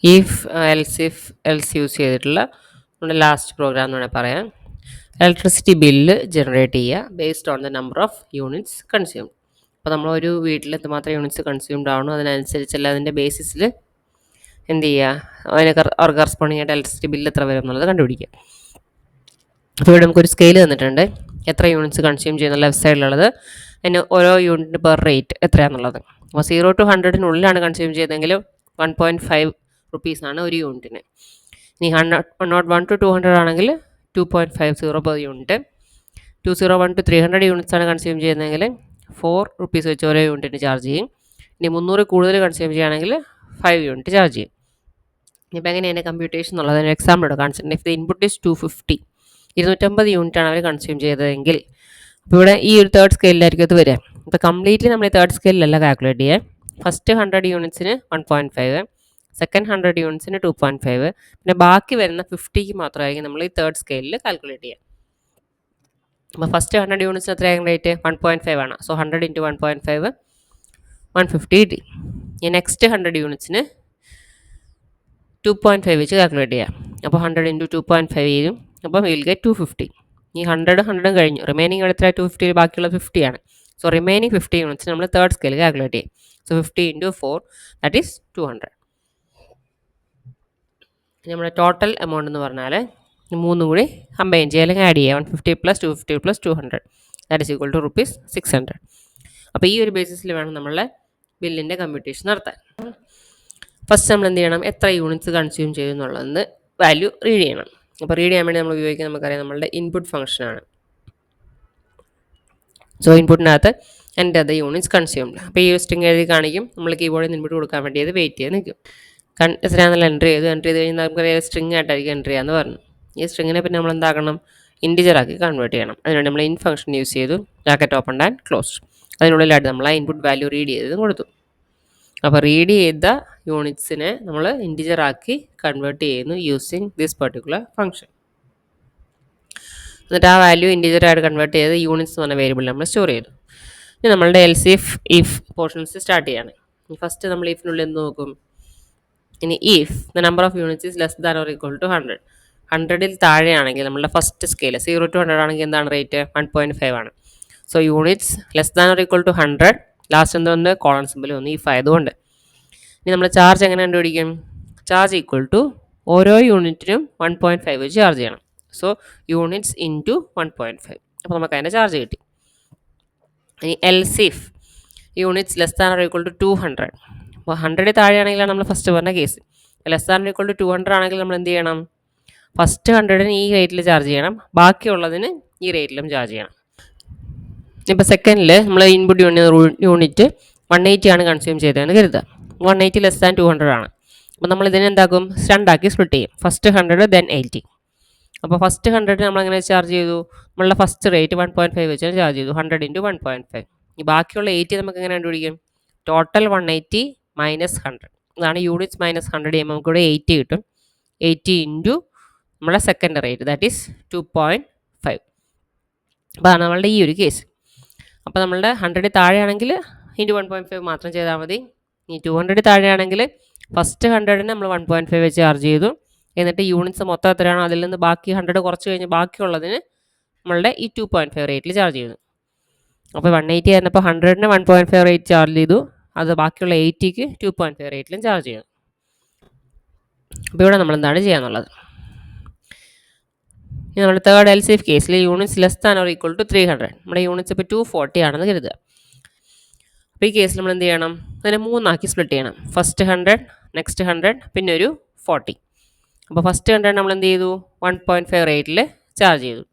If else use ചെയ്തിട്ടുള്ള നമ്മുടെ last programme എന്ന് വേണമെങ്കിൽ പറയാം. ഇലക്ട്രിസിറ്റി ബില്ല് ജനറേറ്റ് ചെയ്യുക based on the number of units consumed. അപ്പോൾ നമ്മളൊരു വീട്ടിൽ എന്തുമാത്രം യൂണിറ്റ്സ് കൺസ്യൂംഡ് ആവണോ അതിനനുസരിച്ചല്ല അതിൻ്റെ ബേസിസിൽ എന്ത് ചെയ്യുക, അതിന് കറസ്പോണ്ടിങ് ആയിട്ട് ഇലക്ട്രിസിറ്റി ബില്ല് എത്ര വരും എന്നുള്ളത് കണ്ടുപിടിക്കുക. അപ്പോൾ ഇവിടെ നമുക്കൊരു സ്കെയിൽ തന്നിട്ടുണ്ട്, എത്ര യൂണിറ്റ്സ് കൺസ്യൂം ചെയ്യുന്ന ലെഫ്റ്റ് സൈഡിലുള്ളത്, അതിന് ഓരോ യൂണിറ്റ് പെർ റേറ്റ് എത്രയാണെന്നുള്ളത്. അപ്പോൾ 0 to 100 കൺസ്യൂം ചെയ്തെങ്കിൽ 1.5 റുപ്പീസാണ് ഒരു യൂണിറ്റിന്. ഇനി 101 to 200 ആണെങ്കിൽ 2.50 പെർ യൂണിറ്റ്. 201 to 300 യൂണിറ്റ്സ് ആണ് കൺസ്യൂം ചെയ്യുന്നതെങ്കിൽ 4 റുപ്പീസ് വെച്ച് ഓരോ യൂണിറ്റിന് ചാർജ് ചെയ്യും. ഇനി 300 കൂടുതൽ കൺസ്യൂം ചെയ്യുകയാണെങ്കിൽ 5 യൂണിറ്റ് ചാർജ് ചെയ്യും. ഇപ്പോൾ എങ്ങനെയാണ് കമ്പ്യൂട്ടേഷൻ എന്നുള്ളത് ഒരു എക്സാമ്പിൾ ഇവിടെ കാണിച്ചിട്ടുണ്ട്. ഇഫ് ദ ഇൻപുട്ട് ഈസ് 250, 250 യൂണിറ്റാണ് അവർ കൺസ്യൂം ചെയ്തതെങ്കിൽ, അപ്പോൾ ഇവിടെ ഈ ഒരു തേർഡ് സ്കെയിലായിരിക്കും ഇത് വരിക. ഇപ്പോൾ കംപ്ലീറ്റ്ലി നമ്മൾ ഈ തേർഡ് സ്കെയിലല്ല കാൽക്കുലേറ്റ് ചെയ്യുക. ഫസ്റ്റ് 100 യൂണിറ്റ്സിന് 1.5, സെക്കൻഡ് 100 യൂണിറ്റ്സിന് 2.5, പിന്നെ ബാക്കി വരുന്ന 50ക്ക് മാത്രമായിരിക്കും നമ്മൾ ഈ തേർഡ് സ്കെയിലിൽ കാൽക്കുലേറ്റ് ചെയ്യുക. അപ്പോൾ ഫസ്റ്റ് 100 യൂണിറ്റ്സിന് എത്രയാകും റേറ്റ്? 1.5 ആണ്. സോ 100 × 1.5 150 കിട്ടി. ഈ നെക്സ്റ്റ് 100 യൂണിറ്റ്സിന് 2.5 വെച്ച് കാൽക്കുലേറ്റ് ചെയ്യാം. അപ്പോൾ 100 × 2.5 ചെയ്യും. അപ്പോൾ വിൽ ഗെറ്റ് 250. ഈ 100 കഴിഞ്ഞു. റിമൈനിങ് എത്ര? 250 ബാക്കിയുള്ള 50 ആണ്. സോ റിമൈനിങ് 50 യൂണിറ്റ്സ് നമ്മൾ തേർഡ് സ്കെയിൽ കാൽക്കുലേറ്റ് ചെയ്യും. So 50 × 4 that is 200. നമ്മുടെ ടോട്ടൽ എമൗണ്ട് എന്ന് പറഞ്ഞാൽ മൂന്നും കൂടി കമ്പൈൻ ചെയ്യുക അല്ലെങ്കിൽ ആഡ് ചെയ്യുക. 150 + 250 + 200 ദാറ്റ് ഈസ് ഈക്വൽ ടു ₹600. അപ്പോൾ ഈ ഒരു ബേസിസിൽ വേണം നമ്മളെ ബില്ലിൻ്റെ കമ്പ്യൂട്ടേഷൻ നടത്താൻ. ഫസ്റ്റ് നമ്മൾ എന്ത് ചെയ്യണം? എത്ര യൂണിറ്റ്സ് കൺസ്യൂം ചെയ്യും എന്നുള്ളതെന്ന് വാല്യൂ റീഡ് ചെയ്യണം. അപ്പോൾ റീഡ് ചെയ്യാൻ വേണ്ടി നമ്മൾ ഉപയോഗിക്കുന്നത് നമുക്കറിയാം നമ്മളുടെ ഇൻപുട്ട് ഫംഗ്ഷനാണ്. സോ ഇൻപുട്ടിനകത്ത് എൻ്റർ ദ യൂണിറ്റ്സ് കൺസ്യൂംഡ്. അപ്പോൾ ഈ സ്ട്രിങ് എഴുതി കാണിക്കും. നമ്മൾ കീബോർഡിൽ നിന്ന് ഇൻപുട്ട് കൊടുക്കാൻ വേണ്ടി അത് വെയിറ്റ് ചെയ്ത് നിൽക്കും. എത്രയാണെന്നുള്ള എൻട്രി ചെയ്ത് കഴിഞ്ഞാൽ നമുക്കറിയാം സ്ട്രിങ് ആയിട്ടായിരിക്കും എൻട്രി ചെയ്യാമെന്ന് പറഞ്ഞു. ഈ സ്ട്രിങ്ങിനെ പിന്നെ നമ്മൾ എന്താക്കണം? ഇൻറ്റിജറാക്കി കൺവേർട്ട് ചെയ്യണം. അതിനുവേണ്ടി നമ്മൾ ഇൻ ഫംഗ്ഷൻ യൂസ് ചെയ്തു. Bracket open and closed. അതിനുള്ളിലായിട്ട് നമ്മൾ ആ ഇൻപുട്ട് വാല്യൂ റീഡ് ചെയ്ത് കൊടുത്തു. അപ്പോൾ റീഡ് ചെയ്ത യൂണിറ്റ്സിനെ നമ്മൾ ഇൻറ്റിജറാക്കി കൺവേർട്ട് ചെയ്യുന്നു യൂസിങ് ദിസ് പെർട്ടിക്കുലർ ഫംഗ്ഷൻ. എന്നിട്ട് ആ വാല്യൂ ഇൻറ്റിജറായിട്ട് കൺവേർട്ട് ചെയ്ത് യൂണിറ്റ്സ് എന്ന് പറഞ്ഞ വേരിയബിൾ നമ്മൾ സ്റ്റോർ ചെയ്തു. ഇനി നമ്മളുടെ എൽസ് ഇഫ് പോർഷൻസ് സ്റ്റാർട്ട് ചെയ്യാണ്. ഫസ്റ്റ് നമ്മൾ ഇഫിനുള്ളിൽ എന്ത് നോക്കും? ഇനി if the number of units is less than or equal to 100. 100ൽ താഴെയാണെങ്കിൽ നമ്മളുടെ ഫസ്റ്റ് സ്കെയിൽ 0 to 100 ആണെങ്കിൽ എന്താണ് റേറ്റ്? 1.5 ആണ്. So units less than or equal to 100, last എന്തുകൊണ്ട്? കോളൻ സിമ്പിൾ വന്നു ഇഫ് ആയതുകൊണ്ട്. ഇനി നമ്മൾ ചാർജ് എങ്ങനെ കണ്ടുപിടിക്കും? ചാർജ് ഈക്വൽ ടു ഓരോ യൂണിറ്റിനും 1.5 വെച്ച് ചാർജ് ചെയ്യണം. So units into 1.5. അപ്പോൾ നമുക്ക് അതിൻ്റെ ചാർജ് കിട്ടി. ഇനി else if units less than or equal to 200. അപ്പോൾ 100 താഴെയാണെങ്കിലാണ് നമ്മൾ ഫസ്റ്റ് പറഞ്ഞ case. Less than or equal to 200 ആണെങ്കിൽ നമ്മൾ എന്ത് ചെയ്യണം? ഫസ്റ്റ് 100ന് ഈ റേറ്റിൽ ചാർജ് ചെയ്യണം, ബാക്കിയുള്ളതിന് ഈ റേറ്റിലും ചാർജ് ചെയ്യണം. ഇപ്പോൾ സെക്കൻഡിൽ നമ്മൾ ഇൻപുട്ട് യൂണിറ്റ് 180 ആണ് കൺസ്യൂം ചെയ്തതെന്ന് കരുതുക. 180 ലെസ് ദാൻ 200 ആണ്. അപ്പോൾ നമ്മൾ ഇതിനെ എന്താക്കും? രണ്ടാക്കി സ്പ്ലിറ്റ് ചെയ്യും. First 100 then 80. അപ്പോൾ ഫസ്റ്റ് 100 നമ്മൾ എങ്ങനെ ചാർജ് ചെയ്തു? നമ്മളുടെ ഫസ്റ്റ് റേറ്റ് 1.5 വെച്ചാണ് ചാർജ് ചെയ്തു. 100 × 1.5. ഈ ബാക്കിയുള്ള 80 നമുക്ക് എങ്ങനെ കണ്ടുപിടിക്കും? Total 180 minus 100. അതാണ് യൂണിറ്റ്സ് മൈനസ് 100 ചെയ്യുമ്പോൾ നമുക്ക് ഇവിടെ 80 കിട്ടും. 80 ഇൻറ്റു നമ്മുടെ സെക്കൻഡ് റേറ്റ് ദാറ്റ് ഈസ് 2.5. അപ്പോൾ അതാണ് നമ്മളുടെ ഈ ഒരു കേസ്. അപ്പോൾ നമ്മളുടെ 100 താഴെയാണെങ്കിൽ ഇൻറ്റു 1.5 മാത്രം ചെയ്താൽ മതി. ഈ 200 താഴെയാണെങ്കിൽ ഫസ്റ്റ് 100ന് നമ്മൾ 1.5 വെച്ച് ചാർജ് ചെയ്തു. എന്നിട്ട് യൂണിറ്റ്സ് മൊത്തം എത്രയാണോ അതിൽ നിന്ന് ബാക്കി 100 കുറച്ച് കഴിഞ്ഞ് ബാക്കിയുള്ളതിന് നമ്മളുടെ ഈ 2.5 റേറ്റിൽ ചാർജ് ചെയ്തു. അപ്പോൾ 180 ആയിരുന്നപ്പോൾ 100ന് 1.5 റേറ്റ് ചാർജ് ചെയ്തു. അത് ബാക്കിയുള്ള 80ക്ക് 2.5 റേറ്റിലും ചാർജ് ചെയ്തു. അപ്പോൾ ഇവിടെ നമ്മൾ എന്താണ് ചെയ്യാന്നുള്ളത്? ഇനി നമ്മുടെ തേർഡ് എൽസ് ഇഫ് കേസിൽ units less than or equal to 300. നമ്മുടെ യൂണിറ്റ്സ് ഇപ്പോൾ 240 ആണെന്ന് കരുതുക. അപ്പോൾ ഈ കേസിൽ നമ്മൾ എന്ത് ചെയ്യണം? അതിനെ 3 സ്പ്ലിറ്റ് ചെയ്യണം. ഫസ്റ്റ് 100, നെക്സ്റ്റ് 100, പിന്നെ ഒരു 40. അപ്പോൾ ഫസ്റ്റ് 100 നമ്മൾ എന്ത് ചെയ്തു? 1.5 റേറ്റിൽ ചാർജ് ചെയ്തു.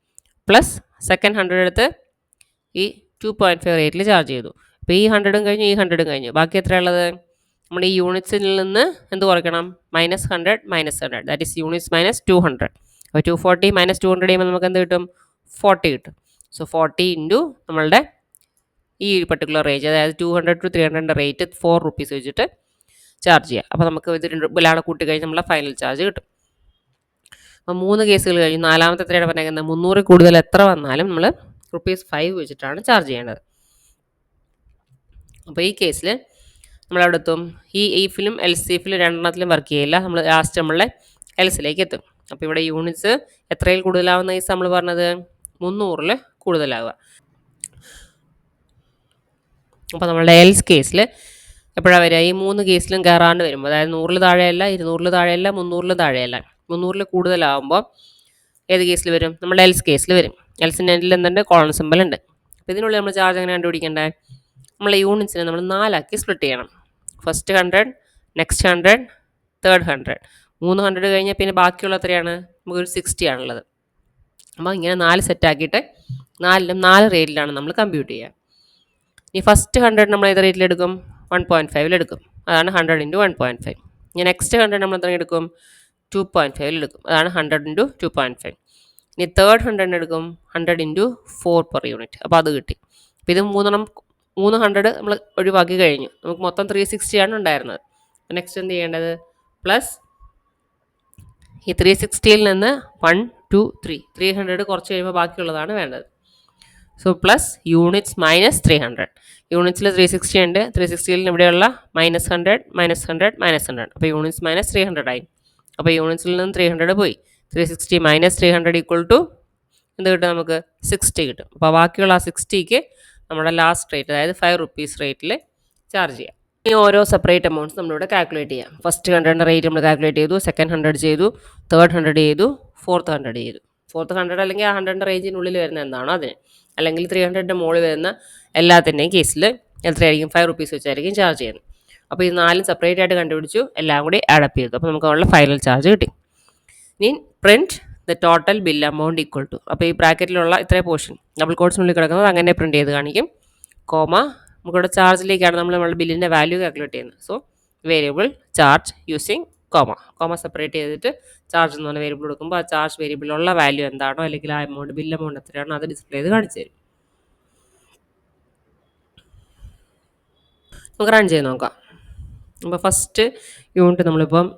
പ്ലസ് സെക്കൻഡ് 100 എടുത്ത് ഈ 2.5 റേറ്റിൽ ചാർജ് ചെയ്തു. അപ്പോൾ ഈ 100 കഴിഞ്ഞു, ഈ 100 കഴിഞ്ഞു. ബാക്കി എത്രയുള്ളത്? നമ്മൾ ഈ യൂണിറ്റ്സിൽ നിന്ന് എന്ത് കുറയ്ക്കണം? -100 -100 ദാറ്റ് ഈസ് യൂണിറ്റ്സ് മൈനസ് 200. അപ്പോൾ 240 - 200 ചെയ്യുമ്പോൾ നമുക്ക് എന്ത് കിട്ടും? 40 കിട്ടും. സോ 40 ഇൻറ്റു നമ്മളുടെ ഈ പർട്ടിക്കുലർ റേഞ്ച്, അതായത് 200 to 300 റേറ്റ് 4 റുപ്പീസ് വെച്ചിട്ട് ചാർജ് ചെയ്യാം. അപ്പോൾ നമുക്ക് ഇത് രണ്ടും കൂട്ടി കഴിഞ്ഞ് നമ്മളെ ഫൈനൽ ചാർജ് കിട്ടും. അപ്പോൾ 3 കേസുകൾ കഴിഞ്ഞു. നാലാമത്തെ എത്രയാണ് പറഞ്ഞേക്കുന്നത്? 300 കൂടുതൽ എത്ര വന്നാലും നമ്മൾ ₹5 വെച്ചിട്ടാണ് ചാർജ് ചെയ്യേണ്ടത്. അപ്പോൾ ഈ കേസിൽ നമ്മളവിടെ എത്തും. ഈ ഈഫിലും എൽസിഫിലും രണ്ടെണ്ണത്തിലും വർക്ക് ചെയ്യില്ല. നമ്മൾ ലാസ്റ്റ് നമ്മളെ എൽസിലേക്ക് എത്തും. അപ്പോൾ ഇവിടെ യൂണിറ്റ്സ് എത്രയിൽ കൂടുതലാവുന്ന കേസ് നമ്മൾ പറഞ്ഞത് 300 കൂടുതലാവുക. അപ്പോൾ നമ്മളുടെ എൽസ് കേസിൽ എപ്പോഴാണ് വരിക? ഈ 3 കേസിലും കയറാണ്ട് വരുമ്പോൾ, അതായത് 100 താഴെയല്ല, 200 താഴെയല്ല, 300 താഴെയല്ല. 300 കൂടുതലാവുമ്പോൾ ഏത് കേസിൽ വരും? നമ്മുടെ എൽസ് കേസിൽ വരും. എൽസിൻ്റെ എൻഡിൽ എന്തുണ്ട്? കോളൻ സിമ്പൽ ഉണ്ട്. അപ്പോൾ ഇതിനുള്ളിൽ നമ്മൾ ചാർജ് എങ്ങനെ കണ്ടുപിടിക്കേണ്ടത്? നമ്മളെ യൂണിറ്റ്സിനെ നമ്മൾ 4 സ്പ്ലിറ്റ് ചെയ്യണം. First 100, next 100, third 100. 300 കഴിഞ്ഞാൽ പിന്നെ ബാക്കിയുള്ള എത്രയാണ്? നമുക്കൊരു 60 ആണുള്ളത്. അപ്പോൾ ഇങ്ങനെ 4 സെറ്റാക്കിയിട്ട് 4ലും 4 റേറ്റിലാണ് നമ്മൾ കമ്പ്യൂട്ട് ചെയ്യുക. ഈ ഫസ്റ്റ് 100 നമ്മൾ ഏത് റേറ്റിലെടുക്കും? 1.5 അതാണ് 100 × 1.5. ഇനി നെക്സ്റ്റ് 100 നമ്മൾ എത്ര എടുക്കും? 2.5 അതാണ് 100 × 2.5. ഇനി തേർഡ് 100 എടുക്കും 100 × 4 പെർ യൂണിറ്റ്. അപ്പോൾ അത് കിട്ടി. അപ്പോൾ ഇത് 300 നമ്മൾ ഒഴിവാക്കി കഴിഞ്ഞു. നമുക്ക് മൊത്തം 360 ആണ് ഉണ്ടായിരുന്നത്. നെക്സ്റ്റ് എന്ത് ചെയ്യേണ്ടത്? പ്ലസ് ഈ 360ൽ നിന്ന് 1, 2, 300 കുറച്ച് കഴിയുമ്പോൾ ബാക്കിയുള്ളതാണ് വേണ്ടത്. So plus units minus 300. യൂണിറ്റ്സിൽ 360 ഉണ്ട്. 360ൽ ഇവിടെയുള്ള -100, -100, -100. അപ്പോൾ യൂണിറ്റ്സ് മൈനസ് 300 ആയി. അപ്പോൾ യൂണിറ്റ്സിൽ നിന്ന് 300 പോയി. 360 - 300 = എന്ത് കിട്ടും? നമുക്ക് 60 കിട്ടും. അപ്പോൾ ബാക്കിയുള്ള ആ 60ക്ക് നമ്മുടെ ലാസ്റ്റ് റേറ്റ്, അതായത് 5 rupees റേറ്റിൽ ചാർജ് ചെയ്യാം. ഇനി ഓരോ സെപ്പറേറ്റ് എമൗണ്ട്സ് നമ്മളിവിടെ കാൽക്കുലേറ്റ് ചെയ്യാം. ഫസ്റ്റ് 100 റേറ്റ് നമ്മൾ കാൽക്കുലേറ്റ് ചെയ്തു, സെക്കൻഡ് 100 ചെയ്തു, തേർഡ് 100 ചെയ്തു, ഫോർത്ത് 100 ചെയ്തു. ഫോർത്ത് 100 അല്ലെങ്കിൽ ആ 100 റേഞ്ചിനുള്ളിൽ വരുന്ന എന്താണോ അതിന്, അല്ലെങ്കിൽ 300ൻ്റെ മുകളിൽ വരുന്ന എല്ലാത്തിൻ്റെയും കേസിൽ എത്രയായിരിക്കും? 5 rupees വെച്ചായിരിക്കും ചാർജ് ചെയ്യുന്നത്. അപ്പോൾ ഇത് 4 സെപ്പറേറ്റ് ആയിട്ട് കണ്ടുപിടിച്ചു, എല്ലാം കൂടി ആഡപ്പ് ചെയ്തു. അപ്പോൾ നമുക്ക് ഉള്ള ഫൈനൽ ചാർജ് കിട്ടി. ഇനി print the total bill amount equal to, അപ്പോൾ ഈ ബ്രാക്കറ്റിലുള്ള ഇത്രയും പോർഷൻ ഡബിൾ കോട്ട്സിനുള്ളിൽ കിടക്കുന്നത് അങ്ങനെ പ്രിൻറ്റ് ചെയ്ത് കാണിക്കും. കോമ, നമുക്കിവിടെ ചാർജിലേക്കാണ് നമ്മളുടെ ബില്ലിൻ്റെ വാല്യൂ കാൽക്കുലേറ്റ് ചെയ്യുന്നത്. So variable charge using comma separate ചെയ്തിട്ട് ചാർജ് എന്ന് പറഞ്ഞ വേരിയബിൾ കൊടുക്കുമ്പോൾ ആ ചാർജ് വേരിയബിളുള്ള വാല്യൂ എന്താണോ, അല്ലെങ്കിൽ ആ എമൗണ്ട് ബിൽ എമൗണ്ട് എത്രയാണോ അത് ഡിസ്പ്ലേ ചെയ്ത് കാണിച്ചു തരും. നമുക്ക് റൺ ചെയ്ത് നോക്കാം. അപ്പോൾ ഫസ്റ്റ് യൂണിറ്റ് നമ്മളിപ്പം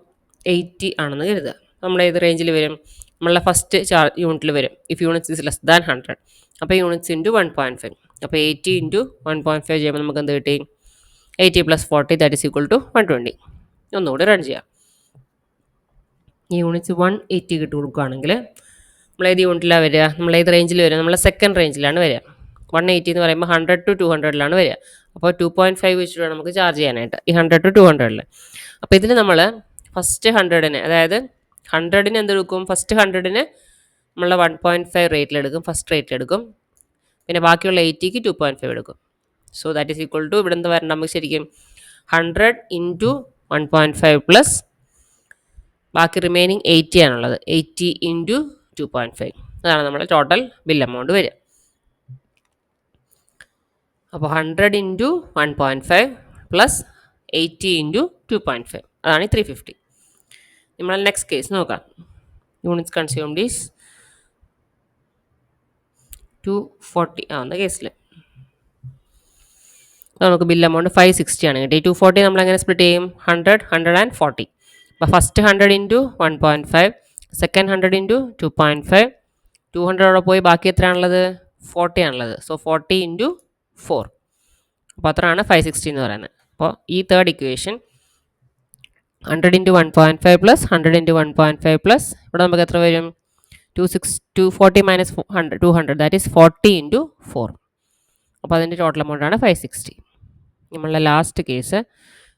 80 ആണെന്ന് കരുതുക. നമ്മൾ ഏത് റേഞ്ചിൽ വരും? നമ്മളുടെ ഫസ്റ്റ് യൂണിറ്റിൽ വരും. If units is less than 100. അപ്പോൾ യൂണിറ്റ്സ് ഇൻറ്റു 1.5. അപ്പോൾ 80 × 1.5 ചെയ്യുമ്പോൾ നമുക്ക് എന്ത് കിട്ടി? 80 + 40 = 120. ഒന്നുകൂടി റൺ ചെയ്യാം. ഈ യൂണിറ്റ്സ് 180 കിട്ടി കൊടുക്കുകയാണെങ്കിൽ നമ്മൾ ഏത് യൂണിറ്റിലാണ് വരിക? നമ്മൾ ഏത് റേഞ്ചിൽ വരിക? നമ്മളെ സെക്കൻഡ് റേഞ്ചിലാണ് വരിക. 180 എന്ന് പറയുമ്പോൾ 100 to 200 വരിക. അപ്പോൾ 2.5 വെച്ചിട്ട് വേണം നമുക്ക് ചാർജ് ചെയ്യാനായിട്ട് ഈ 100 to 200. അപ്പോൾ ഇതിൽ നമ്മൾ ഫസ്റ്റ് 100ന്, അതായത് 100ന് എന്തെടുക്കും? ഫസ്റ്റ് 100ന് നമ്മളെ 1.5 റേറ്റിലെടുക്കും, ഫസ്റ്റ് റേറ്റിലെടുക്കും. പിന്നെ ബാക്കിയുള്ള 80ക്ക് 2.5 എടുക്കും. So that is equal to, ഇവിടെ എന്ത് വരണം നമുക്ക് ശരിക്കും? 100 × 1.5 പ്ലസ് ബാക്കി റിമൈനിങ് 80 ആണുള്ളത്, 80 × 2.5. അതാണ് നമ്മുടെ ടോട്ടൽ ബിൽ എമൗണ്ട് വരിക. അപ്പോൾ 100 × 1.5 പ്ലസ് 80 × 2.5, അതാണ് 350. നമ്മൾ നെക്സ്റ്റ് കേസ് നോക്കാം. യൂണിറ്റ്സ് കൺസ്യൂംഡ് ഈസ് 240 ആവുന്ന കേസിൽ നമുക്ക് ബിൽ എമൗണ്ട് 560 ആണ് കിട്ടി. 240 നമ്മൾ എങ്ങനെ സ്പ്ലിറ്റ് ചെയ്യും? 100, 100 and 40. അപ്പോൾ ഫസ്റ്റ് 100 × 1.5, സെക്കൻഡ് 100 × 2.5, 200 പോയി ബാക്കി എത്രയാണുള്ളത്? 40 ആണുള്ളത്. സോ 40 × 4. അപ്പോൾ അത്രയാണ് 560 എന്ന് പറയുന്നത്. അപ്പോൾ ഈ തേർഡ് ഇക്വേഷൻ 100 × 1.5 പ്ലസ് 100 × 1.5 പ്ലസ് ഇവിടെ നമുക്ക് എത്ര വരും? 240 - 200 ദാറ്റ് ഈസ് 40 × 4. അപ്പോൾ അതിൻ്റെ ടോട്ടൽ എമൗണ്ട് ആണ് 560. നമ്മളുടെ ലാസ്റ്റ് കേസ്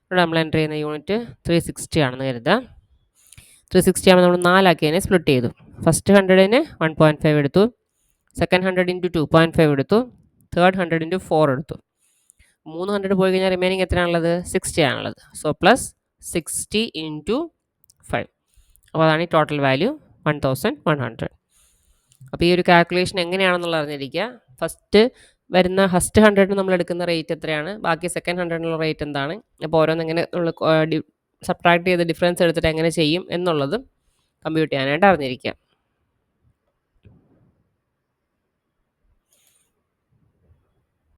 ഇവിടെ നമ്മൾ എൻ്റർ ചെയ്യുന്ന യൂണിറ്റ് 360 ആണെന്ന് കരുതുക. 360 ആകുമ്പോൾ നമ്മൾ 4 ആക്കിയതിനെ സ്പ്ലിറ്റ് ചെയ്തു. ഫസ്റ്റ് 100ന് 1.5 എടുത്തു, സെക്കൻഡ് 100 × 2.5 എടുത്തു, തേർഡ് 100 × 4 എടുത്തു. 300 പോയി കഴിഞ്ഞാൽ റിമൈനിങ് എത്രയാണുള്ളത്? 60 ആണുള്ളത്. So plus 60 × 5. അപ്പോൾ അതാണ് ഈ ടോട്ടൽ വാല്യൂ 1100. അപ്പോൾ ഈ ഒരു കാൽക്കുലേഷൻ എങ്ങനെയാണെന്നുള്ള അറിഞ്ഞിരിക്കുക. ഫസ്റ്റ് 100 നമ്മൾ എടുക്കുന്ന റേറ്റ് എത്രയാണ്, ബാക്കി സെക്കൻഡ് 100നുള്ള റേറ്റ് എന്താണ്, അപ്പോൾ ഓരോന്ന് എങ്ങനെ നമ്മൾ സബ്ട്രാക്ട് ചെയ്ത് ഡിഫറൻസ് എടുത്തിട്ട് എങ്ങനെ ചെയ്യും എന്നുള്ളതും കമ്പ്യൂട്ട് ചെയ്യാനായിട്ട് അറിഞ്ഞിരിക്കുക.